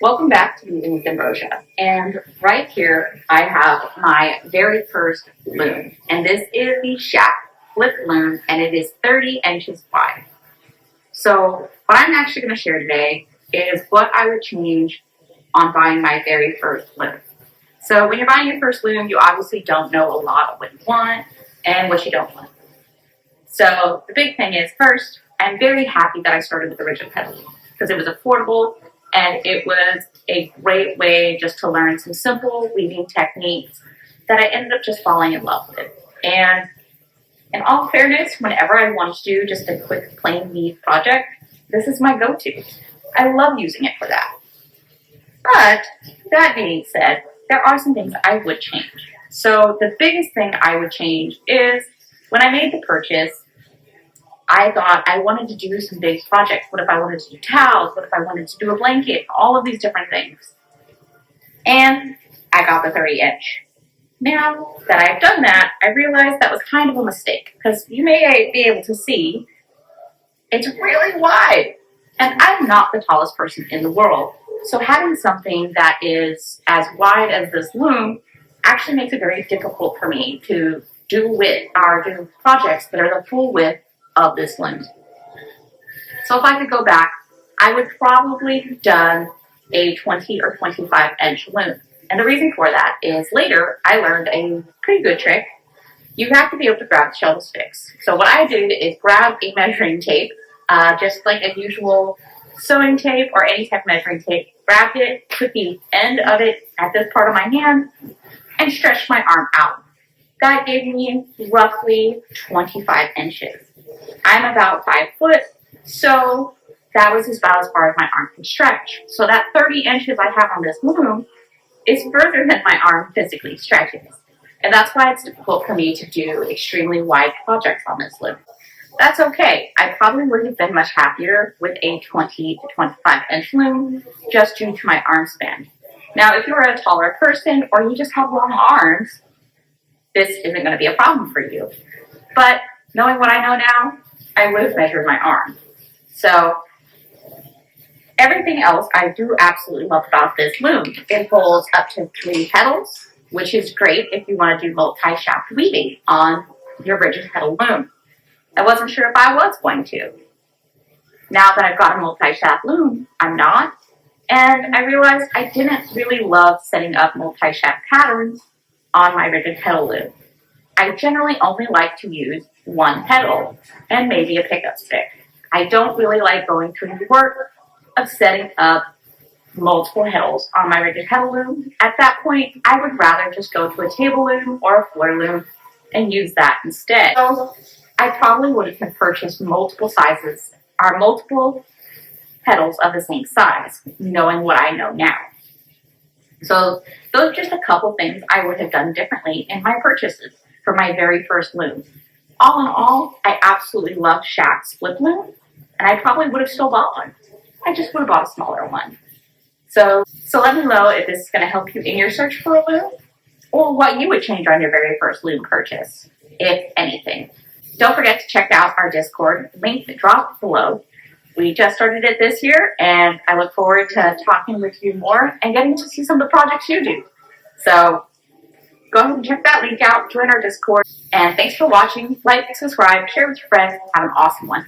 Welcome back to Meeting with Ambrosia. And right here, I have my very first loom. And this is the Schacht flip loom, and it is 30 inches wide. So what I'm actually going to share today is what I would change on buying my very first loom. So when you're buying your first loom, you obviously don't know a lot of what you want and what you don't want. So the big thing is, first, I'm very happy that I started with the rigid pedal loom because it was affordable and it was a great way just to learn some simple weaving techniques that I ended up just falling in love with. And in all fairness, whenever I want to do just a quick plain weave project, this is my go-to. I love using it for that. But that being said, there are some things I would change. So the biggest thing I would change is when I made the purchase, I thought I wanted to do some big projects. What if I wanted to do towels? What if I wanted to do a blanket? All of these different things. And I got the 30 inch. Now that I've done that, I realized that was kind of a mistake because you may be able to see it's really wide. And I'm not the tallest person in the world. So having something that is as wide as this loom actually makes it very difficult for me to do projects that are the full width of this loom. So if I could go back, I would probably have done a 20 or 25 inch loom. And the reason for that is later I learned a pretty good trick. You have to be able to grab the shovel sticks. So what I did is grab a measuring tape, just like a usual sewing tape or any type of measuring tape, grabbed it, put the end of it at this part of my hand, and stretched my arm out. That gave me roughly 25 inches. I'm about 5 foot, so that was about as far as my arm can stretch. So that 30 inches I have on this loom is further than my arm physically stretches. And that's why it's difficult for me to do extremely wide projects on this loom. That's okay. I probably would have been much happier with a 20 to 25 inch loom just due to my arm span. Now, if you're a taller person or you just have long arms, this isn't going to be a problem for you. But knowing what I know now, I would have measured my arm. So everything else I do absolutely love about this loom. It holds up to 3 petals, which is great if you want to do multi-shaft weaving on your rigid pedal loom. I wasn't sure if I was going to. Now that I've got a multi-shaft loom, I'm not. And I realized I didn't really love setting up multi-shaft patterns on my rigid pedal loom. I generally only like to use one pedal and maybe a pickup stick. I don't really like going through the work of setting up multiple pedals on my rigid pedal loom. At that point, I would rather just go to a table loom or a floor loom and use that instead. So I probably would have purchased multiple sizes or multiple pedals of the same size, knowing what I know now. So those are just a couple things I would have done differently in my purchases for my very first loom. All in all, I absolutely love Schacht's flip loom, and I probably would have still bought one. I just would have bought a smaller one. So let me know if this is going to help you in your search for a loom, or what you would change on your very first loom purchase, if anything. Don't forget to check out our Discord, link dropped below. We just started it this year, and I look forward to talking with you more and getting to see some of the projects you do. So go ahead and check that link out, join our Discord, and thanks for watching. Like, subscribe, share with your friends. Have an awesome one.